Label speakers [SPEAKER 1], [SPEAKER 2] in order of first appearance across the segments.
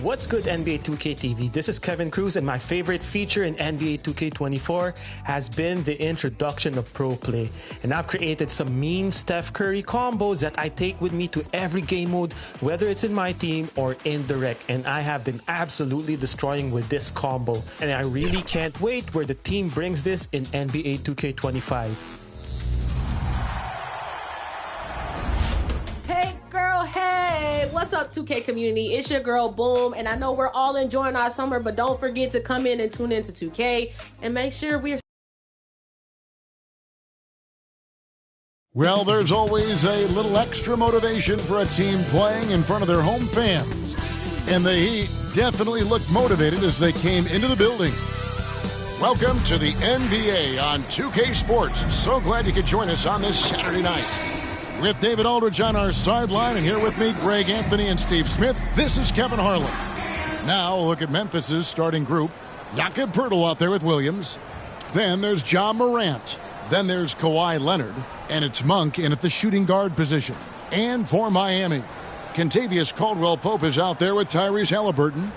[SPEAKER 1] What's good, NBA 2K TV? This is Kevin Cruz, and my favorite feature in NBA 2K24 has been the introduction of Pro Play. And I've created some mean Steph Curry combos that I take with me to every game mode, whether it's in my team or in the rec. And I have been absolutely destroying with this combo. And I really can't wait where the team brings this in NBA 2K25.
[SPEAKER 2] Hey, what's up 2K community? It's your girl Boom, and I know we're all enjoying our summer, but don't forget to come in and tune into 2K and make sure we're...
[SPEAKER 3] Well, there's always a little extra motivation for a team playing in front of their home fans. And the Heat definitely looked motivated as they came into the building. Welcome to the NBA on 2K Sports. So glad you could join us on this Saturday night. With David Aldridge on our sideline, and here with me, Greg Anthony and Steve Smith, this is Kevin Harlan. Now, a look at Memphis's starting group. Jakob Poeltl out there with Williams. Then there's Ja Morant. Then there's Kawhi Leonard. And it's Monk in at the shooting guard position. And for Miami, Kentavious Caldwell-Pope is out there with Tyrese Haliburton.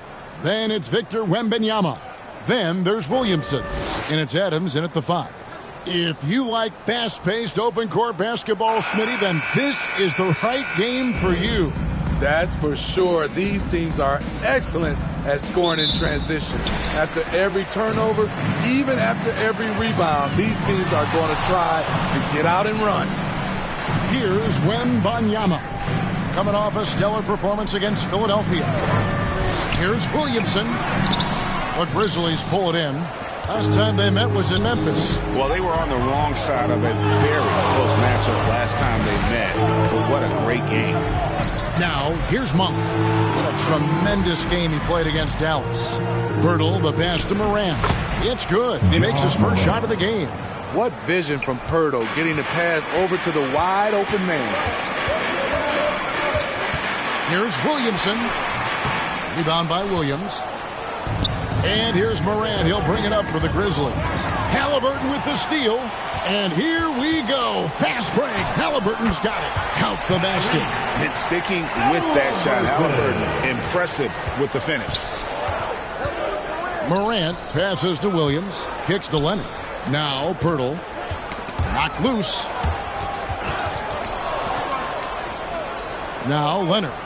[SPEAKER 3] Then it's Victor Wembanyama. Then there's Williamson. And it's Adams in at the 5. If you like fast-paced open-court basketball, Smitty, then this is the right game for you.
[SPEAKER 4] That's for sure. These teams are excellent at scoring in transition. After every turnover, even after every rebound, these teams are going to try to get out and run.
[SPEAKER 3] Here's Wembanyama, coming off a stellar performance against Philadelphia. Here's Williamson. The Grizzlies pull it in. Last time they met was in Memphis.
[SPEAKER 5] Well, they were on the wrong side of a very close matchup last time they met. But what a great game.
[SPEAKER 3] Now, here's Monk. What a tremendous game he played against Dallas. Poeltl, the pass to Morant. It's good. He makes his first shot of the game.
[SPEAKER 4] What vision from Poeltl, getting the pass over to the wide open man.
[SPEAKER 3] Here's Williamson. Rebound by Williams. And here's Morant. He'll bring it up for the Grizzlies. Haliburton with the steal. And here we go. Fast break. Haliburton's got it. Count the basket.
[SPEAKER 5] And sticking with that shot, Haliburton impressive with the finish.
[SPEAKER 3] Morant passes to Williams. Kicks to Leonard. Now Poeltl. Knocked loose. Now Leonard.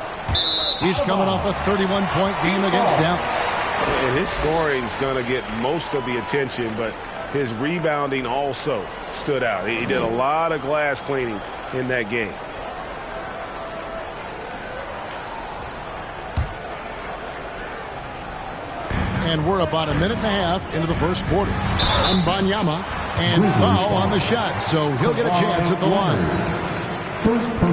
[SPEAKER 3] He's coming off a 31-point game against Dallas.
[SPEAKER 5] And his scoring is going to get most of the attention, but his rebounding also stood out. He did a lot of glass cleaning in that game.
[SPEAKER 3] And we're about a minute and a half into the first quarter. Wembanyama and foul on the shot, so he'll get a chance at the line.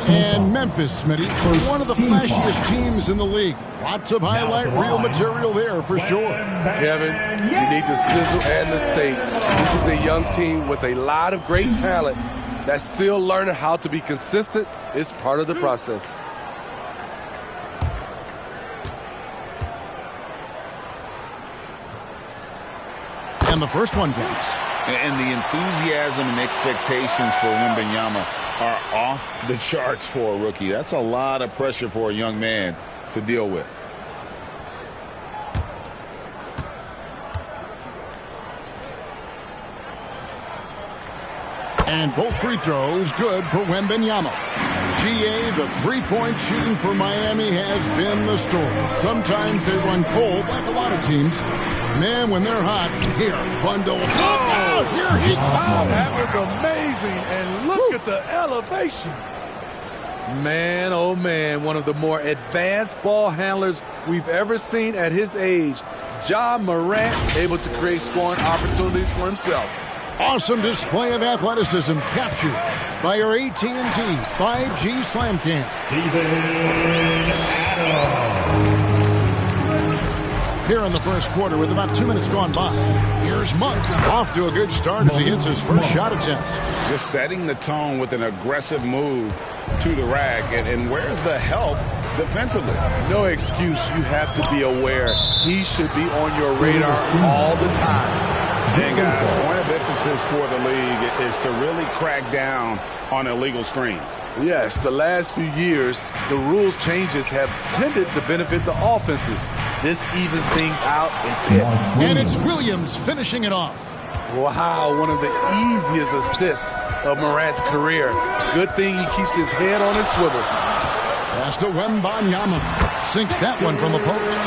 [SPEAKER 3] And Memphis, Smitty, one of the flashiest teams in the league. Lots of highlight reel material there for sure.
[SPEAKER 4] Kevin, you need the sizzle and the steak. This is a young team with a lot of great talent that's still learning how to be consistent. It's part of the process.
[SPEAKER 3] And the first one drops.
[SPEAKER 5] And the enthusiasm and expectations for Wembanyama are off the charts for a rookie. That's a lot of pressure for a young man to deal with.
[SPEAKER 3] And both free throws good for Wembanyama. GA, the three-point shooting for Miami has been the story. Sometimes they run cold like a lot of teams. Man, when they're hot, they're fun to watch. Oh, here he comes.
[SPEAKER 4] That was amazing, and look at the elevation. Man, oh man, one of the more advanced ball handlers we've ever seen at his age. Ja Morant able to create scoring opportunities for himself.
[SPEAKER 3] Awesome display of athleticism captured by your AT&T 5G Slam Cam. Here in the first quarter with about 2 minutes gone by. Here's Monk. Off to a good start as he hits his first shot attempt.
[SPEAKER 5] Just setting the tone with an aggressive move to the rack. And where's the help defensively?
[SPEAKER 4] No excuse. You have to be aware. He should be on your radar all the time.
[SPEAKER 5] And guys, point of emphasis for the league is to really crack down on illegal screens.
[SPEAKER 4] Yes, the last few years, the rules changes have tended to benefit the offenses. This evens things out a bit.
[SPEAKER 3] And it's Williams finishing it off.
[SPEAKER 4] Wow, one of the easiest assists of Morant's career. Good thing he keeps his head on his swivel.
[SPEAKER 3] Pass to Wembanyama. Sinks that one from the post.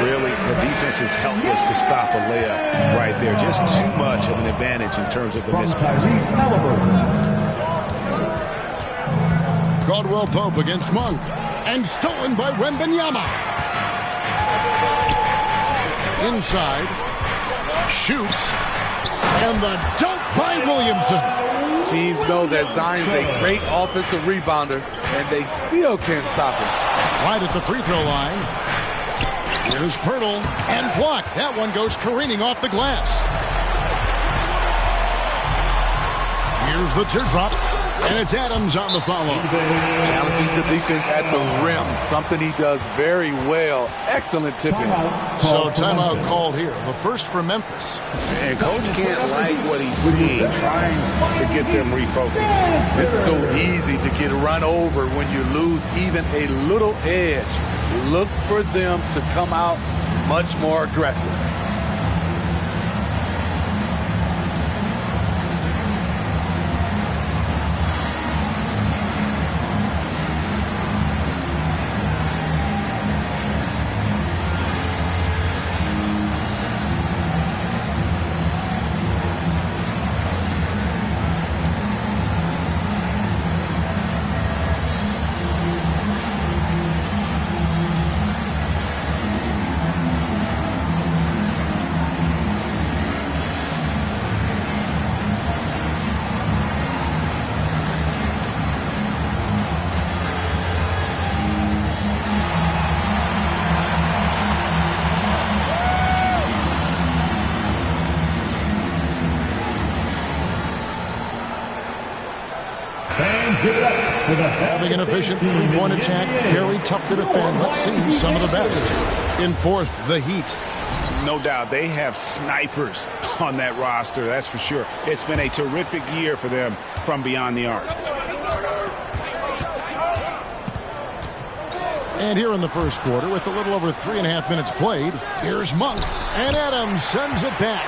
[SPEAKER 5] Really, the defense is helpless to stop a layup right there. Just too much of an advantage in terms of the mismatch.
[SPEAKER 3] Caldwell Pope against Monk. And stolen by Wembanyama. Inside. Shoots. And the dunk by Williamson.
[SPEAKER 4] Teams know that Zion's a great offensive rebounder, and they still can't stop him.
[SPEAKER 3] Right at the free throw line. Here's Pirtle. And blocked. That one goes careening off the glass. Here's the teardrop. And it's Adams on the follow.
[SPEAKER 4] Challenging the defense at the rim, something he does very well. Excellent tipping.
[SPEAKER 3] So timeout called here. The first for Memphis.
[SPEAKER 5] And Coach can't like what he's seeing, trying to get them refocused.
[SPEAKER 4] It's so easy to get run over when you lose even a little edge. Look for them to come out much more aggressive.
[SPEAKER 3] Having an efficient three-point attack, very tough to defend. Let's see some of the best. In fourth, the Heat.
[SPEAKER 5] No doubt they have snipers on that roster, that's for sure. It's been a terrific year for them from beyond the arc.
[SPEAKER 3] And here in the first quarter, with a little over 3.5 minutes played, here's Monk. And Adams sends it back.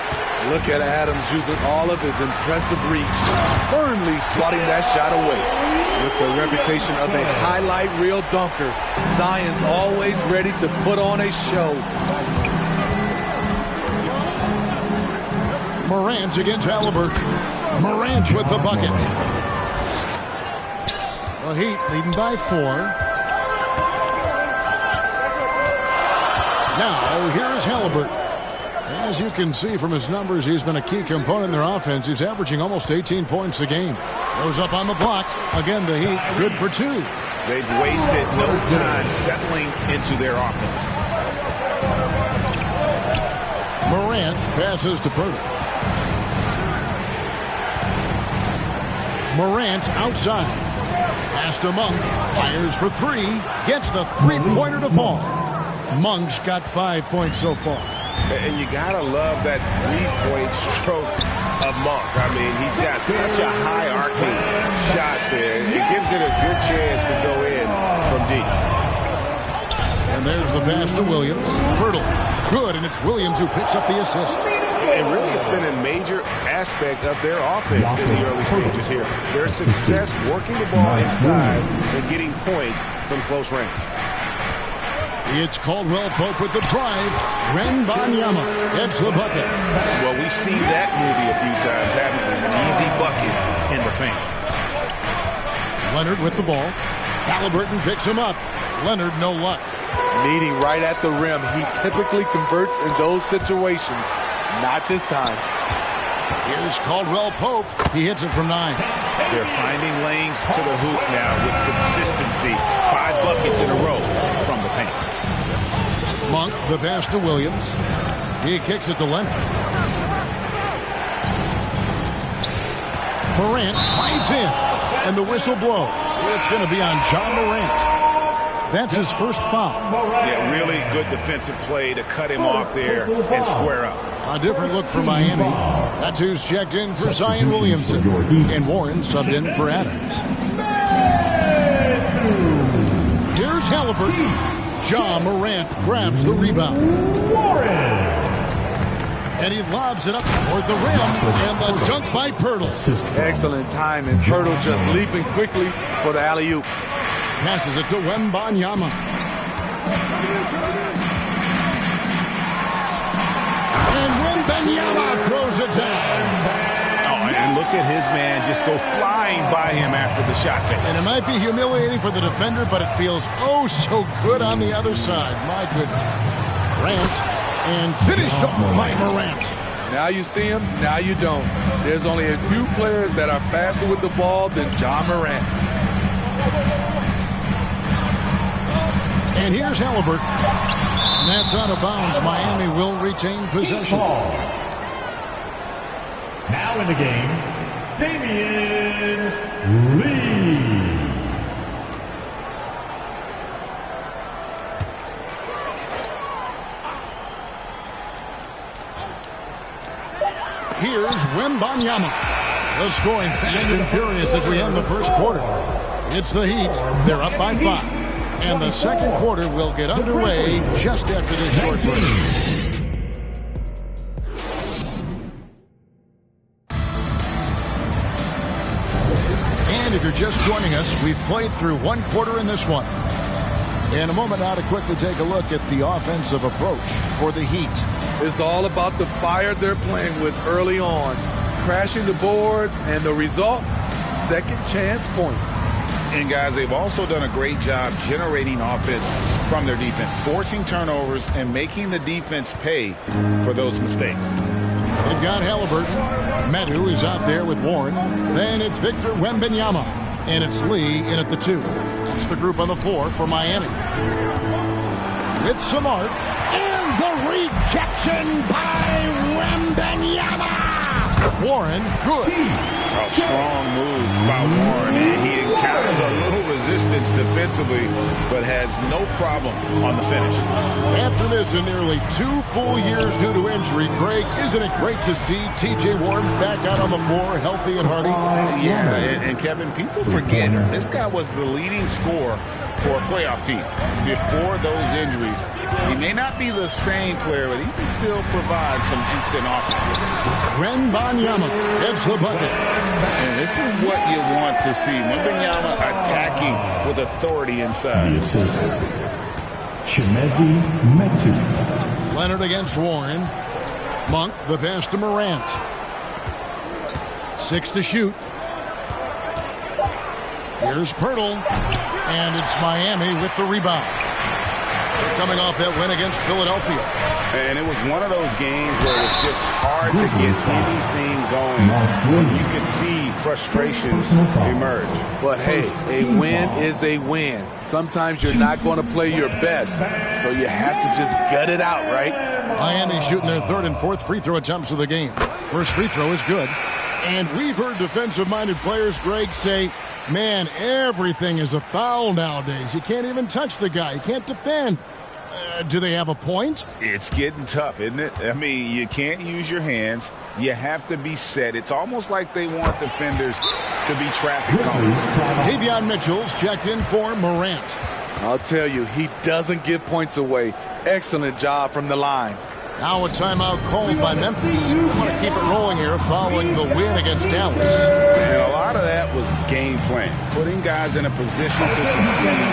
[SPEAKER 4] Look at Adams using all of his impressive reach, firmly swatting that shot away. With the reputation of a highlight reel dunker, Zion's always ready to put on a show.
[SPEAKER 3] Morant against Halliburton. Morant with the bucket. The Heat leading by 4. Now, here's Halliburton. As you can see from his numbers, he's been a key component in their offense. He's averaging almost 18 points a game. Goes up on the block. Again, the Heat, good for 2.
[SPEAKER 5] They've wasted no time settling into their offense.
[SPEAKER 3] Morant passes to Pirtle. Morant outside. Pass to Monk. Fires for 3. Gets the three-pointer to fall. Monk's got 5 points so far.
[SPEAKER 5] And you got to love that three-point stroke of Monk. I mean, he's got such a high arcing shot there. It gives it a good chance to go in from deep.
[SPEAKER 3] And there's the pass to Williams. Pirtle. Good, and it's Williams who picks up the assist.
[SPEAKER 5] And really, it's been a major aspect of their offense in the early stages here. Their success working the ball inside and getting points from close range.
[SPEAKER 3] It's Caldwell Pope with the drive. Wembanyama gets the bucket.
[SPEAKER 5] Well, we've seen that movie a few times, haven't we? An easy bucket in the paint.
[SPEAKER 3] Leonard with the ball. Halliburton picks him up. Leonard, no luck.
[SPEAKER 4] Meeting right at the rim. He typically converts in those situations. Not this time.
[SPEAKER 3] Here's Caldwell Pope. He hits it from 9.
[SPEAKER 5] They're finding lanes to the hoop now with consistency. 5 buckets in a row from the paint.
[SPEAKER 3] Monk, the pass to Williams. He kicks it to Leonard. Morant drives in, and the whistle blows. It's going to be on John Morant. That's his first foul.
[SPEAKER 5] Yeah, really good defensive play to cut him off there and square up.
[SPEAKER 3] A different look for Miami. That's who's checked in for Zion Williamson. And Warren subbed in for Adams. Here's Halliburton. Ja Morant grabs the rebound. And he lobs it up toward the rim, and the dunk by Pirtle.
[SPEAKER 4] Excellent time, and Pirtle just leaping quickly for the alley-oop.
[SPEAKER 3] Passes it to Wembanyama. And Wembanyama throws it down.
[SPEAKER 6] Oh, and look at his man just go flying by him after the shot fake.
[SPEAKER 3] And it might be humiliating for the defender, but it feels oh so good on the other side. My goodness. Morant, and finished off by Morant.
[SPEAKER 4] Now you see him, now you don't. There's only a few players that are faster with the ball than Ja Morant.
[SPEAKER 3] And here's Halliburton. And that's out of bounds. Miami will retain possession.
[SPEAKER 7] Now in the game, Damian Lee.
[SPEAKER 3] Here's Wembanyama. The scoring fast and furious as we end the first quarter. It's the Heat. They're up by 5. And the second quarter will get underway just after this short break. And if you're just joining us, we've played through one quarter in this one. In a moment now to quickly take a look at the offensive approach for the Heat.
[SPEAKER 4] It's all about the fire they're playing with early on. Crashing the boards, and the result, second chance points.
[SPEAKER 6] And guys, they've also done a great job generating offense from their defense, forcing turnovers and making the defense pay for those mistakes.
[SPEAKER 3] They've got Halliburton. Medu is out there with Warren. Then it's Victor Wembanyama. And it's Lee in at the 2. That's the group on the floor for Miami. With some arc. And the rejection by Wembanyama. Warren, good.
[SPEAKER 6] A strong move by Warren. And he encounters a little resistance defensively, but has no problem on the finish.
[SPEAKER 3] After missing nearly 2 full years due to injury, Greg, isn't it great to see T.J. Warren back out on the floor, healthy and hearty?
[SPEAKER 6] Yeah, and Kevin, people forget this guy was the leading scorer for a playoff team before those injuries. He may not be the same player, but he can still provide some instant offense.
[SPEAKER 3] Wembanyama gets the bucket.
[SPEAKER 6] And this is what you want to see. Wembanyama attacking with authority inside.
[SPEAKER 7] The assist, Chimezi Metu.
[SPEAKER 3] Leonard against Warren. Monk, the pass to Morant. 6 to shoot. Here's Pirtle. And it's Miami with the rebound. They're coming off that win against Philadelphia.
[SPEAKER 6] And it was one of those games where it was just hard to get anything going. You could see frustrations emerge.
[SPEAKER 4] But hey, a win is a win. Sometimes you're not going to play your best, so you have to just gut it out, right?
[SPEAKER 3] Miami shooting their 3rd and 4th free throw attempts of the game. First free throw is good. And we've heard defensive-minded players, Greg, say, man, everything is a foul nowadays. You can't even touch the guy. You can't defend. Do they have a point?
[SPEAKER 6] It's getting tough, isn't it? I mean, you can't use your hands. You have to be set. It's almost like they want defenders to be traffic cones.
[SPEAKER 3] Davion Mitchell's checked in for Morant.
[SPEAKER 4] I'll tell you, he doesn't give points away. Excellent job from the line.
[SPEAKER 3] Now a timeout called by Memphis. They want to keep it rolling here following the win against Dallas.
[SPEAKER 6] And a lot of that was game plan, putting guys in a position to succeed,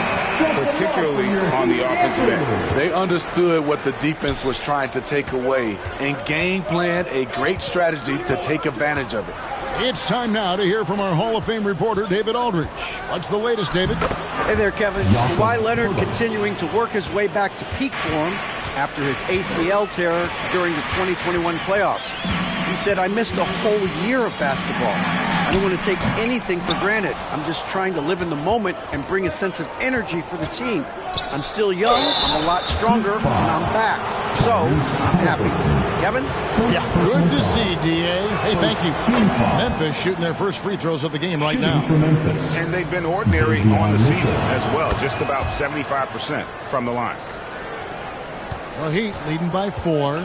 [SPEAKER 6] particularly on the offensive end.
[SPEAKER 4] They understood what the defense was trying to take away and game planned a great strategy to take advantage of it.
[SPEAKER 3] It's time now to hear from our Hall of Fame reporter, David Aldridge. What's the latest, David?
[SPEAKER 8] Hey there, Kevin. Kawhi Leonard continuing to work his way back to peak form after his ACL tear during the 2021 playoffs. He said, I missed a whole year of basketball. I don't want to take anything for granted. I'm just trying to live in the moment and bring a sense of energy for the team. I'm still young, I'm a lot stronger, and I'm back. So, I'm happy. Kevin?
[SPEAKER 3] Yeah, good to see, D.A. Hey, thank you. Memphis shooting their first free throws of the game right now.
[SPEAKER 6] And they've been ordinary on the season as well, just about 75% from the line.
[SPEAKER 3] The Heat leading by 4.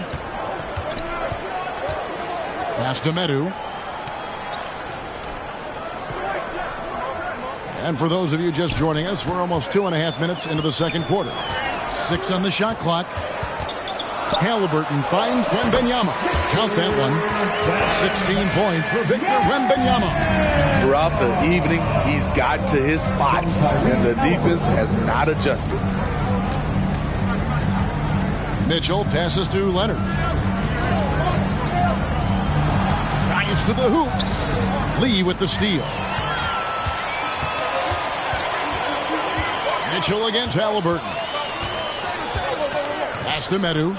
[SPEAKER 3] Pass to Medu. And for those of you just joining us, we're almost 2.5 minutes into the second quarter. 6 on the shot clock. Halliburton finds Wembanyama. Count that one. 16 points for Victor Wembanyama.
[SPEAKER 4] Throughout the evening, he's gotten to his spots, and the defense has not adjusted.
[SPEAKER 3] Mitchell passes to Leonard. Drives to the hoop. Lee with the steal. Mitchell against Halliburton. Pass to Medu.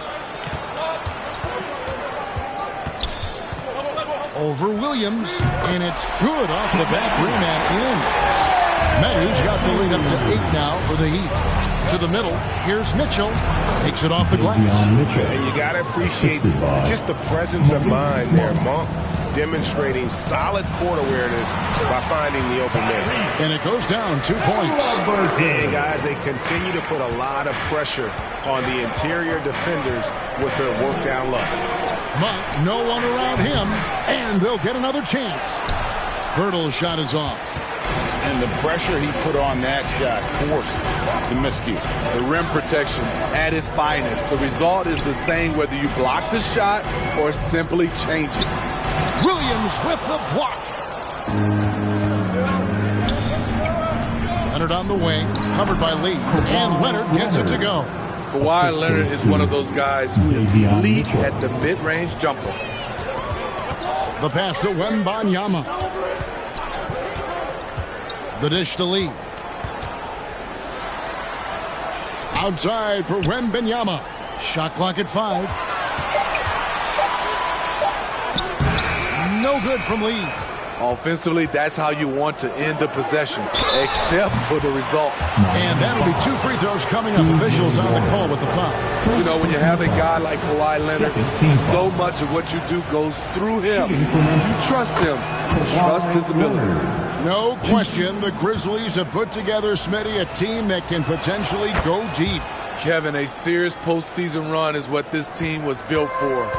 [SPEAKER 3] Over Williams, and it's good off the back rim and in. Medu's got the lead up to 8 now for the Heat. To the middle, here's Mitchell. Takes it off the glass.
[SPEAKER 5] And you got to appreciate just the presence of mind there, Monk. Demonstrating solid court awareness by finding the open man.
[SPEAKER 3] And it goes down 2 points.
[SPEAKER 5] And guys, they continue to put a lot of pressure on the interior defenders with their work down low.
[SPEAKER 3] Monk, no one around him, and they'll get another chance. Bertle's shot is off.
[SPEAKER 6] And the pressure he put on that shot forced the miscue.
[SPEAKER 4] The rim protection at its finest. The result is the same whether you block the shot or simply change it.
[SPEAKER 3] Williams with the block. Leonard on the wing, covered by Lee, and Leonard gets it to go.
[SPEAKER 4] Kawhi Leonard is one of those guys who is elite at the mid-range jumper.
[SPEAKER 3] The pass to Wembanyama. The dish to Lee. Outside for Wembanyama. Shot clock at 5. No good from Lee.
[SPEAKER 4] Offensively, that's how you want to end the possession, except for the result.
[SPEAKER 3] And that'll be 2 free throws coming up. Officials on the call with the foul.
[SPEAKER 4] You know, when you have a guy like Kawhi Leonard, so much of what you do goes through him. You trust him. Trust his abilities.
[SPEAKER 3] No question, the Grizzlies have put together, Smitty, a team that can potentially go deep.
[SPEAKER 4] Kevin, a serious postseason run is what this team was built for.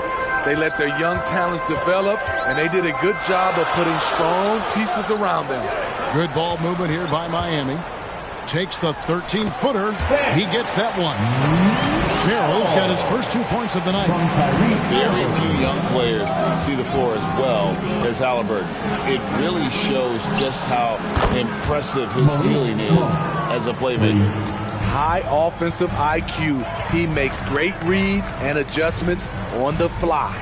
[SPEAKER 4] They let their young talents develop, and they did a good job of putting strong pieces around them.
[SPEAKER 3] Good ball movement here by Miami. Takes the 13-footer. He gets that one. Merrill's got his first 2 points of the night.
[SPEAKER 6] Very few young players see the floor as well as Halliburton. It really shows just how impressive his ceiling is as a playmaker.
[SPEAKER 4] High offensive IQ. He makes great reads and adjustments on the fly.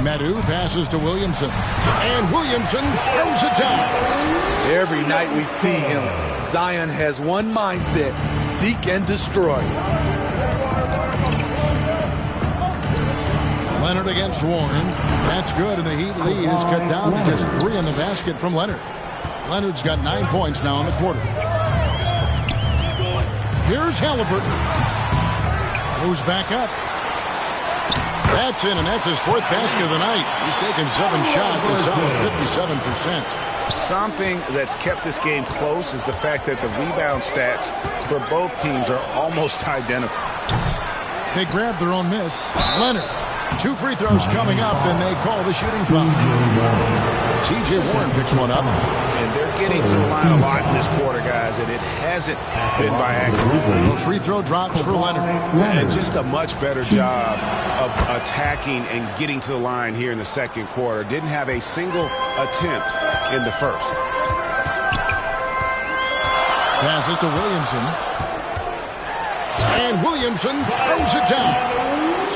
[SPEAKER 3] Medu passes to Williamson. And Williamson throws it down.
[SPEAKER 4] Every night we see him, Zion has one mindset: seek and destroy.
[SPEAKER 3] Leonard against Warren. That's good, and the Heat lead is cut down to just 3 in the basket from Leonard. Leonard's got 9 points now in the quarter. Here's Halliburton. Goes back up. That's in, and that's his 4th basket of the night. He's taken 7 shots, a solid 57%.
[SPEAKER 5] Something that's kept this game close is the fact that the rebound stats for both teams are almost identical.
[SPEAKER 3] They grab their own miss. Leonard. 2 free throws coming up, and they call the shooting foul. T.J. Warren picks one up.
[SPEAKER 5] And they're getting to the line a lot in this quarter, guys, and it hasn't been by accident.
[SPEAKER 3] The free throw drops for Leonard.
[SPEAKER 5] And just a much better job of attacking and getting to the line here in the second quarter. Didn't have a single attempt in the first.
[SPEAKER 3] Passes to Williamson. And Williamson throws it down.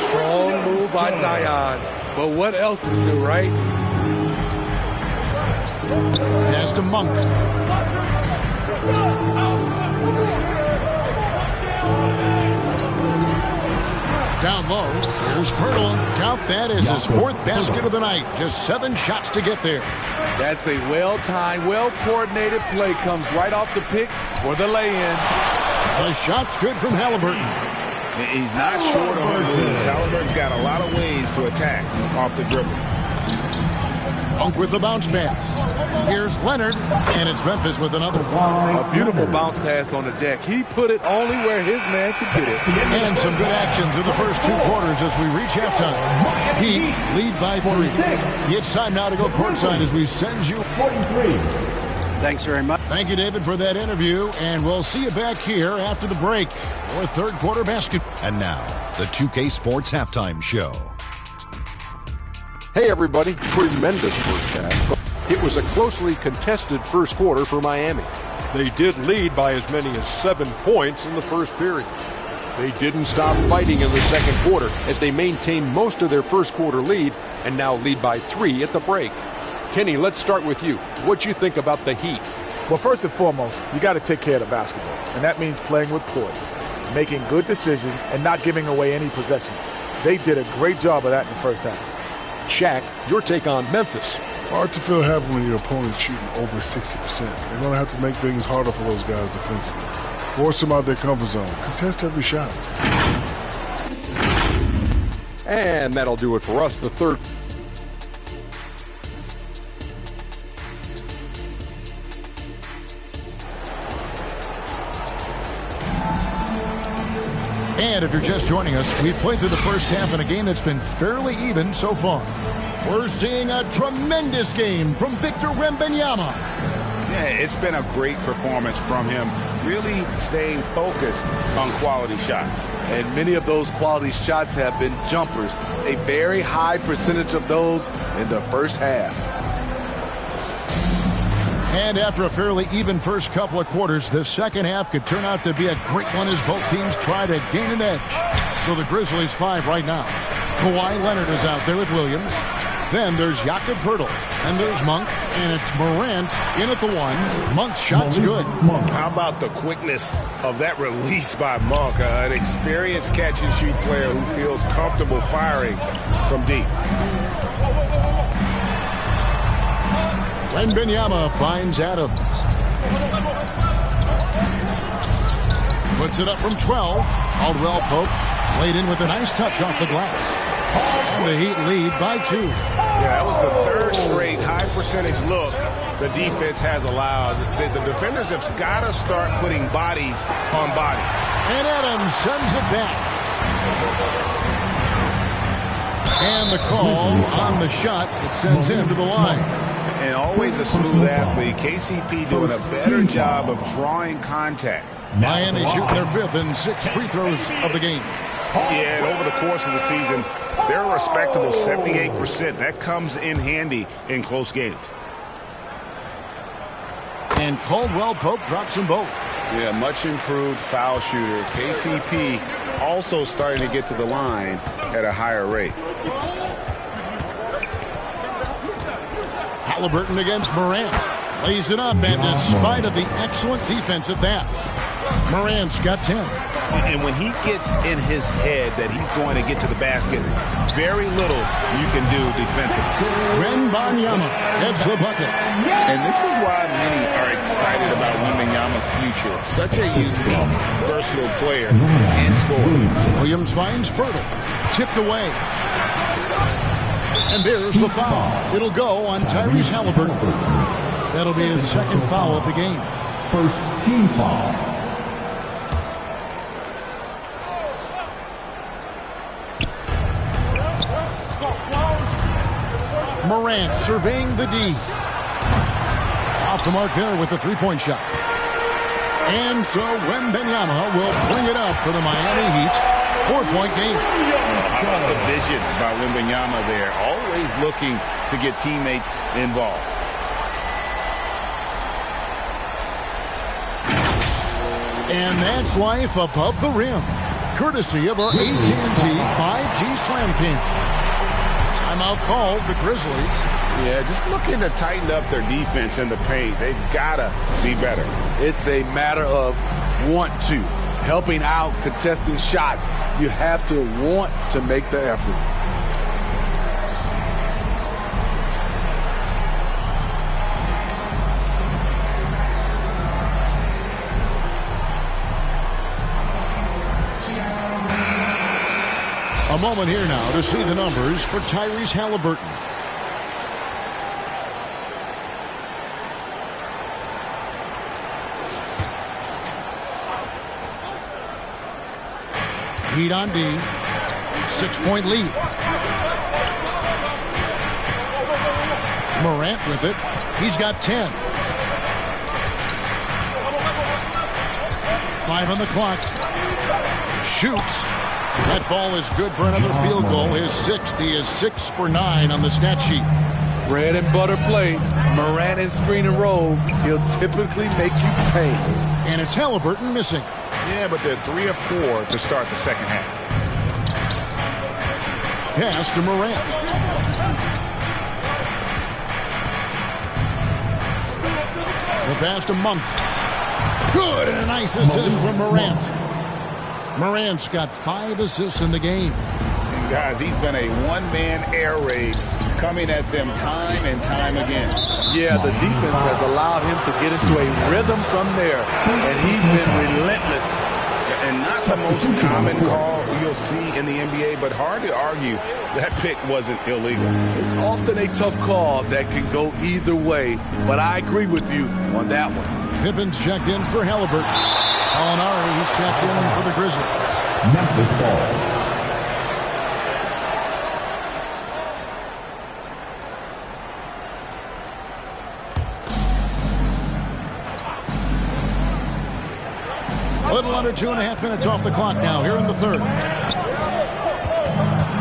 [SPEAKER 4] Strong move by Zion. But what else is new, right?
[SPEAKER 3] Pass to Monk. Down low. Here's Pirtle. Count that as his 4th basket of the night. Just 7 shots to get there.
[SPEAKER 4] That's a well-timed, well-coordinated play. Comes right off the pick for the lay-in.
[SPEAKER 3] The shot's good from Halliburton.
[SPEAKER 5] He's not short on the moves. Halliburton's got a lot of ways to attack off the dribble.
[SPEAKER 3] Monk with the bounce pass. Here's Leonard, and it's Memphis with another.
[SPEAKER 4] A beautiful bounce pass on the deck. He put it only where his man could get it.
[SPEAKER 3] And some good action through the first 2 quarters as we reach halftime. Heat lead by 3. It's time now to go courtside as we send you.
[SPEAKER 8] Thanks very much.
[SPEAKER 3] Thank you, David, for that interview, and we'll see you back here after the break for third quarter basketball.
[SPEAKER 9] And now, the 2K Sports Halftime Show.
[SPEAKER 10] Hey, everybody. Tremendous first half. It was a closely contested first quarter for Miami. They did lead by as many as 7 points in the first period. They didn't stop fighting in the second quarter as they maintained most of their first quarter lead and now lead by 3 at the break. Kenny, let's start with you. What you think about the Heat?
[SPEAKER 11] Well, first and foremost, you got to take care of the basketball, and that means playing with poise, making good decisions, and not giving away any possession. They did a great job of that in the first half.
[SPEAKER 10] Shaq, your take on Memphis.
[SPEAKER 12] Hard to feel happy when your opponent's shooting over 60%. They're going to have to make things harder for those guys defensively. Force them out their comfort zone. Contest every shot.
[SPEAKER 10] And that'll do it for us. The third.
[SPEAKER 3] And if you're just joining us, we've played through the first half in a game that's been fairly even so far. We're seeing a tremendous game from Victor Wembanyama.
[SPEAKER 6] Yeah, it's been a great performance from him, really staying focused on quality shots.
[SPEAKER 4] And many of those quality shots have been jumpers, a very high percentage of those in the first half.
[SPEAKER 3] And after a fairly even first couple of quarters, the second half could turn out to be a great one as both teams try to gain an edge. So the Grizzlies 5 right now. Kawhi Leonard is out there with Williams. Then there's Jakob Poeltl, and there's Monk, and it's Morant in at the 1. Monk's shot's good.
[SPEAKER 5] How about the quickness of that release by Monk? An experienced catch-and-shoot player who feels comfortable firing from deep.
[SPEAKER 3] Wembanyama finds Adams. Puts it up from 12. Caldwell Pope laid in with a nice touch off the glass. And the Heat lead by 2.
[SPEAKER 5] Yeah, that was the third straight high-percentage look the defense has allowed. The defenders have got to start putting bodies on bodies.
[SPEAKER 3] And Adams sends it back. And the call on the shot that sends him to the line.
[SPEAKER 6] And always a smooth athlete. KCP doing a better job of drawing contact.
[SPEAKER 3] Miami shoot their 5th and 6th free throws of the game.
[SPEAKER 6] Yeah, and over the course of the season, they're a respectable 78%. That comes in handy in close games.
[SPEAKER 3] And Caldwell Pope drops them both.
[SPEAKER 6] Yeah, much improved foul shooter. KCP also starting to get to the line at a higher rate.
[SPEAKER 3] Halliburton against Morant. Lays it up, and despite of the excellent defense at that, Morant's got 10.
[SPEAKER 6] And when he gets in his head that he's going to get to the basket, very little you can do defensively.
[SPEAKER 3] Wembanyama gets the bucket.
[SPEAKER 6] And this is why many are excited about Wembanyama's future. Such a unique, versatile player and scorer.
[SPEAKER 3] Williams finds Poeltl. Tipped away. And there's the foul. It'll go on Tyrese Halliburton. That'll be his second foul of the game.
[SPEAKER 7] First team foul.
[SPEAKER 3] Morant surveying the D. Off the mark there with the three-point shot. And so Wembanyama will bring it up for the Miami Heat. 4-point game.
[SPEAKER 6] How about the vision by Wembanyama there? Always looking to get teammates involved.
[SPEAKER 3] And that's life above the rim. Courtesy of our AT&T 5G Slam Cam. Timeout called the Grizzlies.
[SPEAKER 6] Yeah, just looking to tighten up their defense in the paint. They've got to be better.
[SPEAKER 4] It's a matter of want to. Helping out, contesting shots. You have to want to make the effort.
[SPEAKER 3] A moment here now to see the numbers for Tyrese Halliburton. Heat on D. 6-point lead. Morant with it. He's got 10. 5 on the clock. Shoots. That ball is good for another field goal. His 6th. He is 6 for 9 on the stat sheet.
[SPEAKER 4] Bread and butter play. Morant in screen and roll. He'll typically make you pay.
[SPEAKER 3] And it's Halliburton missing.
[SPEAKER 6] Yeah, but they're 3 of 4 to start the second half.
[SPEAKER 3] Pass to Morant. The pass to Monk. Good, and a nice assist from Morant. Morant's got 5 assists in the game.
[SPEAKER 6] And guys, he's been a one-man air raid coming at them time and time again.
[SPEAKER 4] Yeah, the defense has allowed him to get into a rhythm from there, and he's been relentless.
[SPEAKER 6] And not the most common call you'll see in the NBA, but hard to argue that pick wasn't illegal.
[SPEAKER 4] It's often a tough call that can go either way, but I agree with you on that one.
[SPEAKER 3] Pippen's checked in for Halliburton. Alinari, he's checked in for the Grizzlies.
[SPEAKER 7] Memphis ball.
[SPEAKER 3] A little under 2.5 minutes off the clock now here in the third.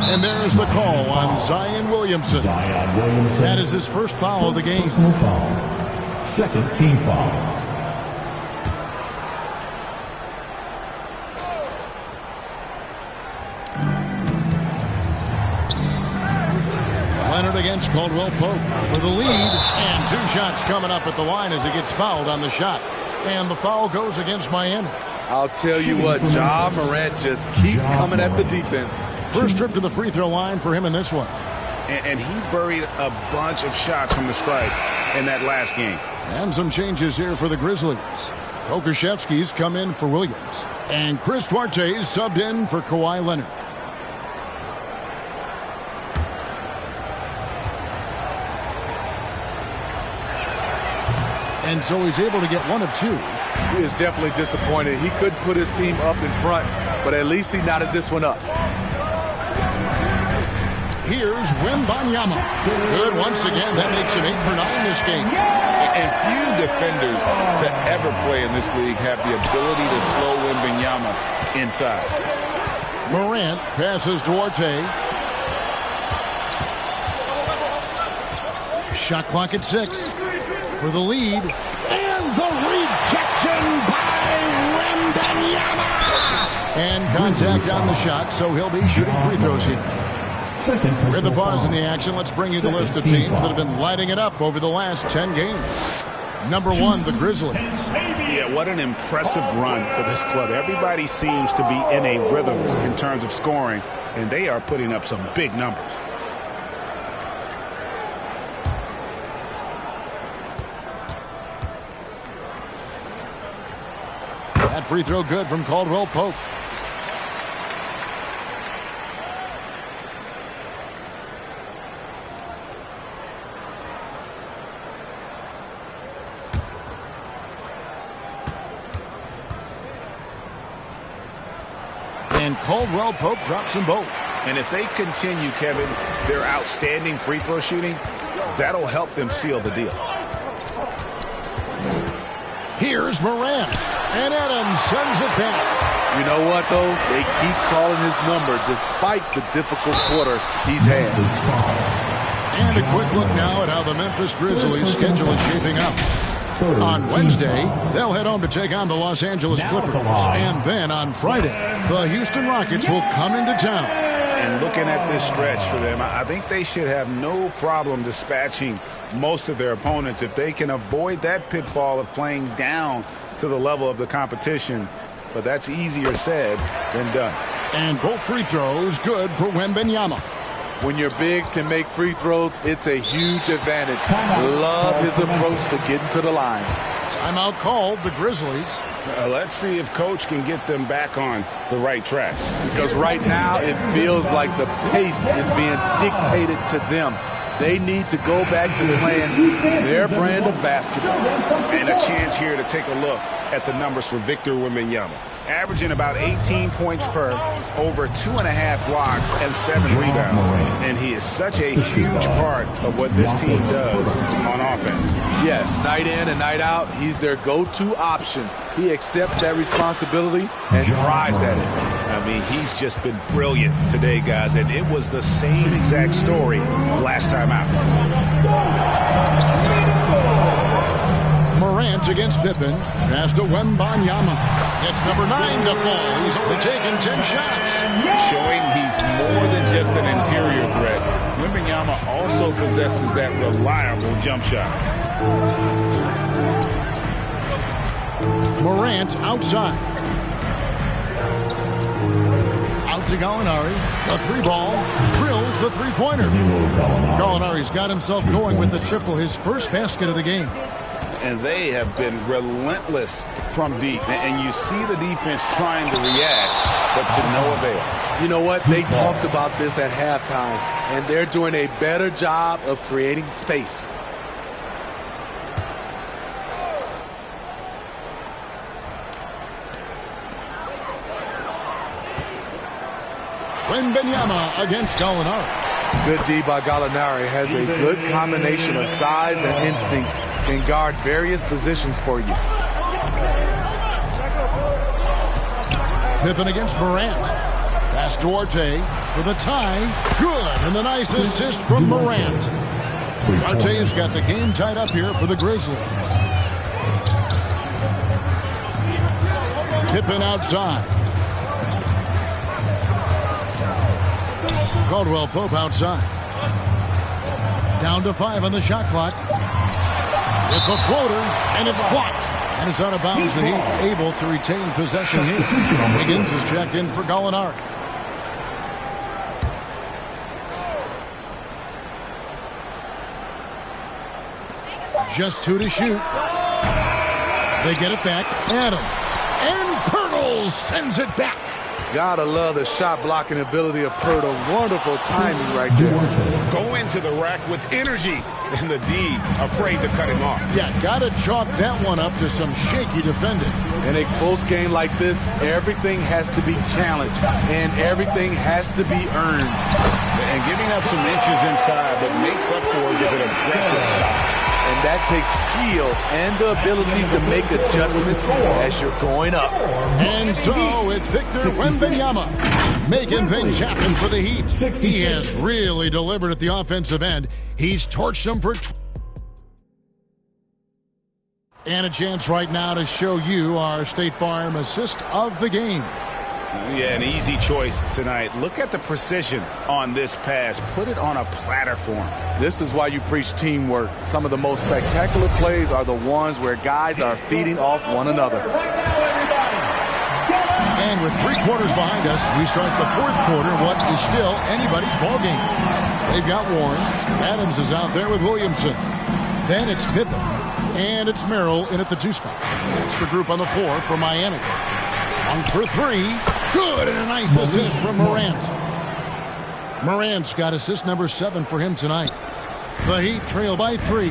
[SPEAKER 3] And there's the call on Zion Williamson. That is his first foul of the game.
[SPEAKER 7] Personal foul. Second team foul.
[SPEAKER 3] Leonard against Caldwell Pope for the lead. And 2 shots coming up at the line as he gets fouled on the shot. And the foul goes against Miami.
[SPEAKER 4] I'll tell you what, Ja Morant just keeps coming at the defense.
[SPEAKER 3] First trip to the free throw line for him in this one.
[SPEAKER 6] And he buried a bunch of shots from the stripe in that last game.
[SPEAKER 3] And some changes here for the Grizzlies. Pokuševski's come in for Williams. And Chris Duarte's subbed in for Kawhi Leonard. And so he's able to get 1 of 2.
[SPEAKER 4] He is definitely disappointed. He couldn't put his team up in front, but at least he knotted this one up.
[SPEAKER 3] Here's Wembanyama. Good once again. That makes him 8 for 9 this game.
[SPEAKER 6] And few defenders to ever play in this league have the ability to slow Wembanyama inside.
[SPEAKER 3] Morant passes Duarte. Shot clock at 6 for the lead. And the rejection by Wembanyama. And contact on the shot, so he'll be shooting free throws here. With the pause in the action, let's bring you the list of teams that have been lighting it up over the last 10 games. Number 1, the Grizzlies.
[SPEAKER 6] Yeah, what an impressive run for this club. Everybody seems to be in a rhythm in terms of scoring, and they are putting up some big numbers.
[SPEAKER 3] That free throw good from Caldwell Pope. And Caldwell Pope drops them both.
[SPEAKER 6] And if they continue, Kevin, their outstanding free throw shooting, that'll help them seal the deal.
[SPEAKER 3] Here's Morant. And Adams sends it back.
[SPEAKER 4] You know what, though? They keep calling his number despite the difficult quarter he's had.
[SPEAKER 3] And a quick look now at how the Memphis Grizzlies' schedule is shaping up. On Wednesday, they'll head home to take on the Los Angeles Clippers. And then on Friday, the Houston Rockets will come into town.
[SPEAKER 6] And looking at this stretch for them, I think they should have no problem dispatching most of their opponents if they can avoid that pitfall of playing down to the level of the competition. But that's easier said than done.
[SPEAKER 3] And both free throws good for Wembanyama.
[SPEAKER 4] When your bigs can make free throws, it's a huge advantage. Love his approach to getting to the line.
[SPEAKER 3] Timeout called, the Grizzlies.
[SPEAKER 6] Let's see if Coach can get them back on the right track.
[SPEAKER 4] Because right now it feels like the pace is being dictated to them. They need to go back to playing their brand of basketball.
[SPEAKER 6] And a chance here to take a look at the numbers for Victor Wembanyama. averaging about 18 points per, over 2.5 blocks and 7 rebounds. And he is such a huge part of what this team does on offense.
[SPEAKER 4] Yes, night in and night out, he's their go-to option. He accepts that responsibility and thrives at it.
[SPEAKER 5] I mean, he's just been brilliant today, guys, and it was the same exact story last time out.
[SPEAKER 3] Morant against Pippen. Pass to Wembanyama. Gets number 9 to fall. He's only taken 10 shots.
[SPEAKER 6] Showing he's more than just an interior threat. Wembanyama also possesses that reliable jump shot.
[SPEAKER 3] Morant outside. Out to Gallinari. The 3-ball. Drills the 3-pointer. Gallinari's got himself going with the triple, his first basket of the game.
[SPEAKER 6] And they have been relentless from deep. And you see the defense trying to react, but to no avail.
[SPEAKER 4] You know what? They talked about this at halftime, and they're doing a better job of creating space.
[SPEAKER 3] Wembanyama against Gallinari.
[SPEAKER 4] Good D by Gallinari. Has a good combination of size and instincts. Can guard various positions for you.
[SPEAKER 3] Pippen against Morant. Pass to Arte for the tie. Good, and the nice assist from Morant. Arte's got the game tied up here for the Grizzlies. Pippen outside. Caldwell Pope outside. Down to 5 on the shot clock. With the floater, and it's blocked. And it's out of bounds. The Heat able to retain possession here. Higgins is checked in for Gallinari. Just 2 to shoot. They get it back. Adams. And Pirtle sends it back.
[SPEAKER 4] Gotta love the shot blocking ability of Pirtle. Wonderful timing right there.
[SPEAKER 5] Go into the rack with energy, and the D afraid to cut him off.
[SPEAKER 3] Yeah, gotta chalk that one up to some shaky defending.
[SPEAKER 4] In a close game like this, everything has to be challenged, and everything has to be earned.
[SPEAKER 6] And giving up some inches inside, but makes up for it with an aggressive stop.
[SPEAKER 4] And that takes skill and the ability to make adjustments as you're going up.
[SPEAKER 3] And so it's Victor Wembanyama making things happen for the Heat. He has really delivered at the offensive end. He's torched them for... And a chance right now to show you our State Farm assist of the game.
[SPEAKER 6] Yeah, an easy choice tonight. Look at the precision on this pass. Put it on a platter for him.
[SPEAKER 4] This is why you preach teamwork. Some of the most spectacular plays are the ones where guys are feeding off one another.
[SPEAKER 3] And with 3 quarters behind us, we start the 4th quarter, what is still anybody's ball game. They've got Warren. Adams is out there with Williamson. Then it's Pippen. And it's Merrill in at the 2 spot. It's the group on the 4 for Miami. 1 for 3. Good, and a nice assist from Morant. Morant's got assist number 7 for him tonight. The Heat trail by 3.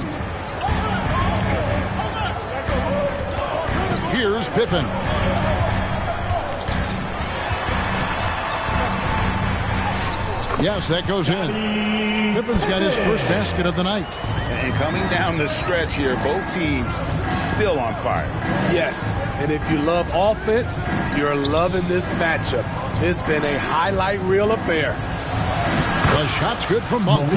[SPEAKER 3] Here's Pippen. Yes, that goes in. Pippen's got his first basket of the night.
[SPEAKER 6] And coming down the stretch here, both teams still on fire.
[SPEAKER 4] Yes, and if you love offense, you're loving this matchup. It's been a highlight reel affair.
[SPEAKER 3] The shot's good from Monk.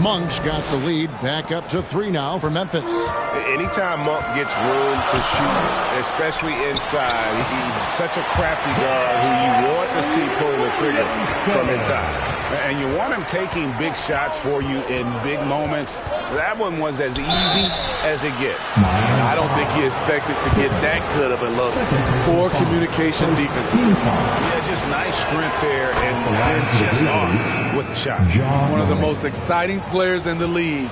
[SPEAKER 3] Monk's got the lead back up to 3 now for Memphis.
[SPEAKER 5] Anytime Monk gets room to shoot, especially inside, he's such a crafty guard who you want to see pulling the trigger from inside.
[SPEAKER 6] And you want him taking big shots for you in big moments. That one was as easy as it gets.
[SPEAKER 4] I don't think he expected to get that good of a look. Poor communication defensively.
[SPEAKER 6] Yeah, just nice strength there, and then just off with the shot.
[SPEAKER 4] One of the most exciting players in the league,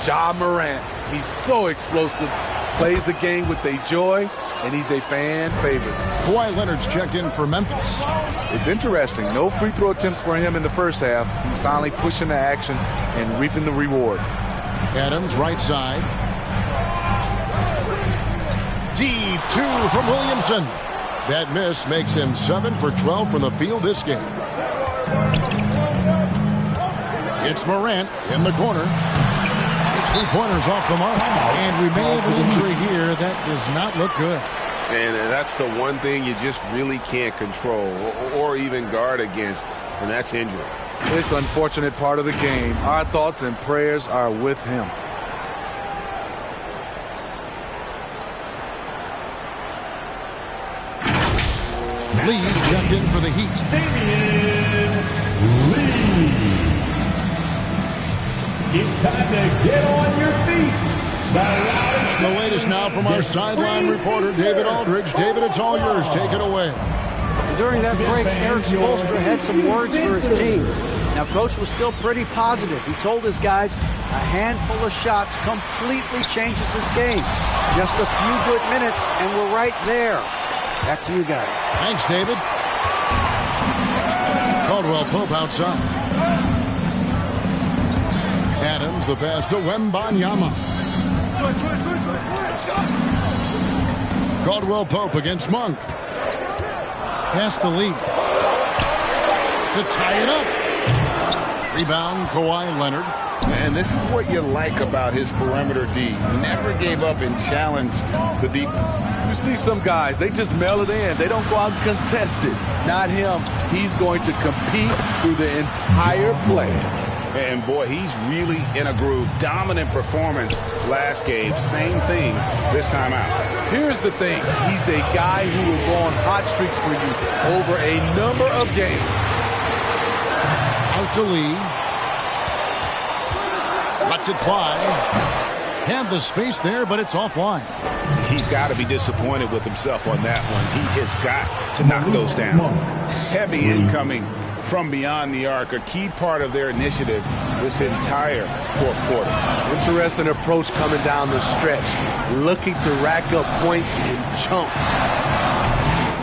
[SPEAKER 4] Ja Morant. He's so explosive, plays the game with a joy, and he's a fan favorite.
[SPEAKER 3] Kawhi Leonard's checked in for Memphis.
[SPEAKER 4] It's interesting. No free throw attempts for him in the first half. He's finally pushing the action and reaping the reward.
[SPEAKER 3] Adams, right side. Deep 2 from Williamson. That miss makes him 7 for 12 from the field this game. It's Morant in the corner. It's 3-pointers off the mark. And we may have an injury here. That does not look good.
[SPEAKER 5] And that's the one thing you just really can't control or even guard against, and that's injury.
[SPEAKER 4] It's an unfortunate part of the game. Our thoughts and prayers are with him.
[SPEAKER 3] Lee's checked in for the Heat.
[SPEAKER 7] It's time to get on your feet.
[SPEAKER 3] The latest now from our sideline reporter, David Aldridge. David, it's all yours. Take it away.
[SPEAKER 8] During that break, Eric Spoelstra had some words for his team. Now, Coach was still pretty positive. He told his guys a handful of shots completely changes this game. Just a few good minutes, and we're right there. Back to you guys.
[SPEAKER 3] Thanks, David. Caldwell Pope outside. Adams, the pass to Wembanyama. Caldwell Pope against Monk. Pass to Lee. To tie it up. Rebound, Kawhi Leonard.
[SPEAKER 6] And this is what you like about his perimeter D. Never gave up and challenged the deep.
[SPEAKER 4] You see some guys, they just mail it in. They don't go out and contest it. Not him. He's going to compete through the entire play.
[SPEAKER 6] And boy, he's really in a groove. Dominant performance last game. Same thing this time out.
[SPEAKER 4] Here's the thing. He's a guy who will go on hot streaks for you over a number of games.
[SPEAKER 3] Out to Lee. Lets it fly. Had the space there, but it's offline.
[SPEAKER 6] He's got to be disappointed with himself on that one. He has got to knock those down. Heavy incoming from beyond the arc, a key part of their initiative this entire fourth quarter.
[SPEAKER 4] Interesting approach coming down the stretch, looking to rack up points in chunks.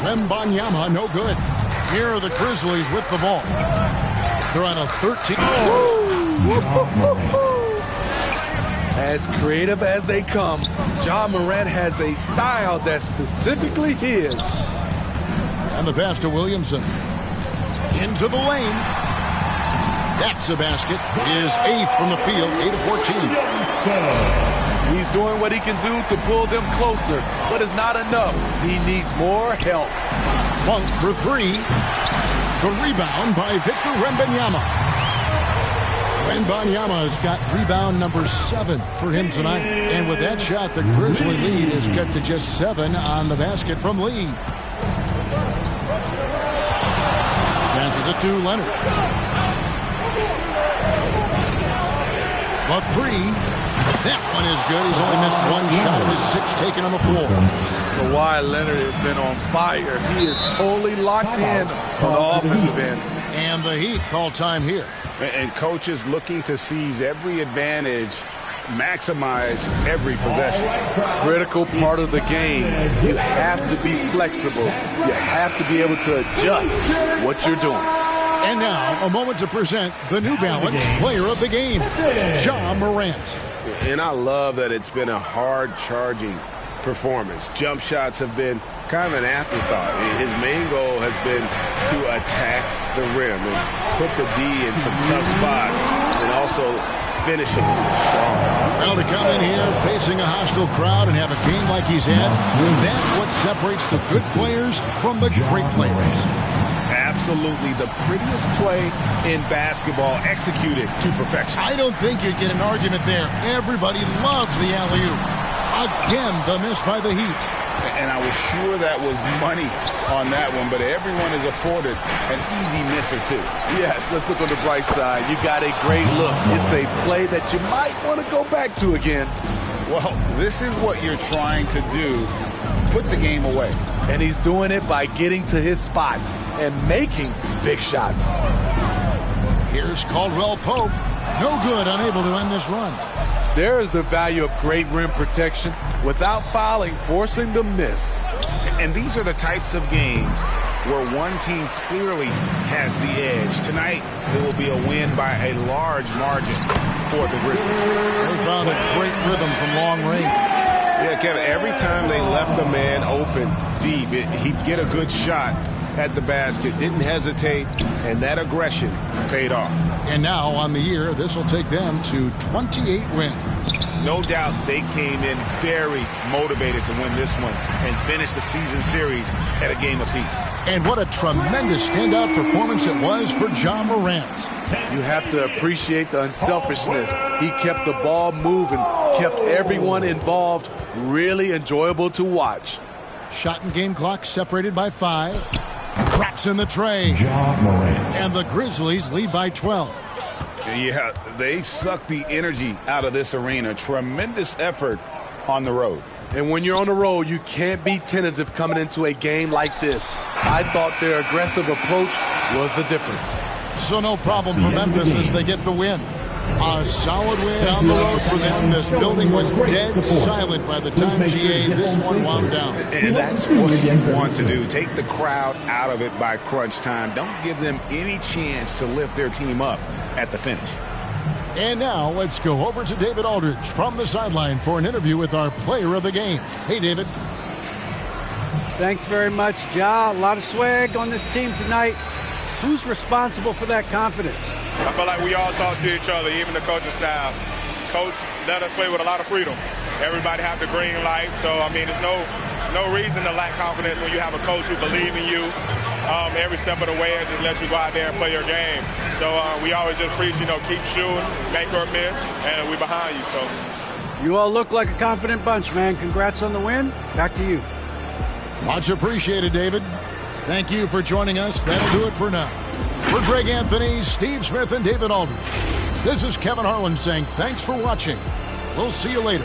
[SPEAKER 3] Wembanyama, no good. Here are the Grizzlies with the ball. They're on a 13.
[SPEAKER 4] As creative as they come, Ja Morant has a style that's specifically his.
[SPEAKER 3] And the pass to Williamson. Into the lane. That's a basket. His 8th from the field, 8 of 14.
[SPEAKER 4] He's doing what he can do to pull them closer, but it's not enough. He needs more help.
[SPEAKER 3] Monk for 3. The rebound by Victor Wembanyama. Wembanyama has got rebound number 7 for him tonight. And with that shot, the Grizzly lead is cut to just 7 on the basket from Lee. Passes it to Leonard. The 3. That one is good. He's only missed one shot of his 6 taken on the floor.
[SPEAKER 4] Kawhi Leonard has been on fire. He is totally locked in on the offensive end.
[SPEAKER 3] And the Heat call time here.
[SPEAKER 6] And coaches looking to seize every advantage, maximize every possession.
[SPEAKER 4] Critical part of the game. You have to be flexible. You have to be able to adjust what you're doing.
[SPEAKER 3] And now, a moment to present the New Balance Player of the Game, Ja Morant.
[SPEAKER 5] And I love that it's been a hard-charging performance. Jump shots have been kind of an afterthought. His main goal has been to attack the rim and put the D in some tough spots and also finishing strong.
[SPEAKER 3] Well, to come in here facing a hostile crowd and have a game like he's had, that's what separates the good players from the great players.
[SPEAKER 6] Absolutely the prettiest play in basketball, executed to perfection.
[SPEAKER 3] I don't think you'd get an argument there. Everybody loves the alley-oop. Again, the miss by the Heat.
[SPEAKER 6] And I was sure that was money on that one, but everyone is afforded an easy miss or two.
[SPEAKER 4] Yes, let's look on the bright side. You got a great look. It's a play that you might want to go back to again.
[SPEAKER 6] Well, this is what you're trying to do. Put the game away.
[SPEAKER 4] And he's doing it by getting to his spots and making big shots.
[SPEAKER 3] Here's Caldwell Pope. No good, unable to end this run.
[SPEAKER 4] There is the value of great rim protection without fouling, forcing the miss.
[SPEAKER 6] And these are the types of games where one team clearly has the edge. Tonight, it will be a win by a large margin for the Grizzlies.
[SPEAKER 3] They found a great rhythm from long range.
[SPEAKER 5] Yeah, Kevin, every time they left a man open deep, he'd get a good shot at the basket, didn't hesitate, and that aggression paid off.
[SPEAKER 3] And now on the year, this will take them to 28 wins.
[SPEAKER 6] No doubt they came in very motivated to win this one and finish the season series at a game apiece.
[SPEAKER 3] And what a tremendous standout performance it was for Ja Morant.
[SPEAKER 4] You have to appreciate the unselfishness. He kept the ball moving, kept everyone involved, really enjoyable to watch.
[SPEAKER 3] Shot and game clock separated by 5. Craps in the tray.
[SPEAKER 7] Ja Morant.
[SPEAKER 3] And the Grizzlies lead by 12.
[SPEAKER 6] Yeah, they've sucked the energy out of this arena. Tremendous effort on the road.
[SPEAKER 4] And when you're on the road, you can't be tentative coming into a game like this. I thought their aggressive approach was the difference.
[SPEAKER 3] So no problem for Memphis as they get the win. A solid win on the road for them. This building was dead silent by the time GA this one wound down.
[SPEAKER 6] And that's what you want to do. Take the crowd out of it by crunch time. Don't give them any chance to lift their team up at the finish.
[SPEAKER 3] And now let's go over to David Aldridge from the sideline for an interview with our player of the game. Hey, David.
[SPEAKER 8] Thanks very much, Ja. A lot of swag on this team tonight. Who's responsible for that confidence?
[SPEAKER 13] I feel like we all talk to each other, even the coaching staff. Coach let us play with a lot of freedom. Everybody has the green light, so I mean, there's no reason to lack confidence when you have a coach who believes in you every step of the way and just let you go out there and play your game. So we always just preach, keep shooting, make or miss, and we're behind you. So
[SPEAKER 8] you all look like a confident bunch, man. Congrats on the win. Back to you.
[SPEAKER 3] Much appreciated, David. Thank you for joining us. That'll do it for now. For Greg Anthony, Steve Smith, and David Aldridge, this is Kevin Harlan saying thanks for watching. We'll see you later.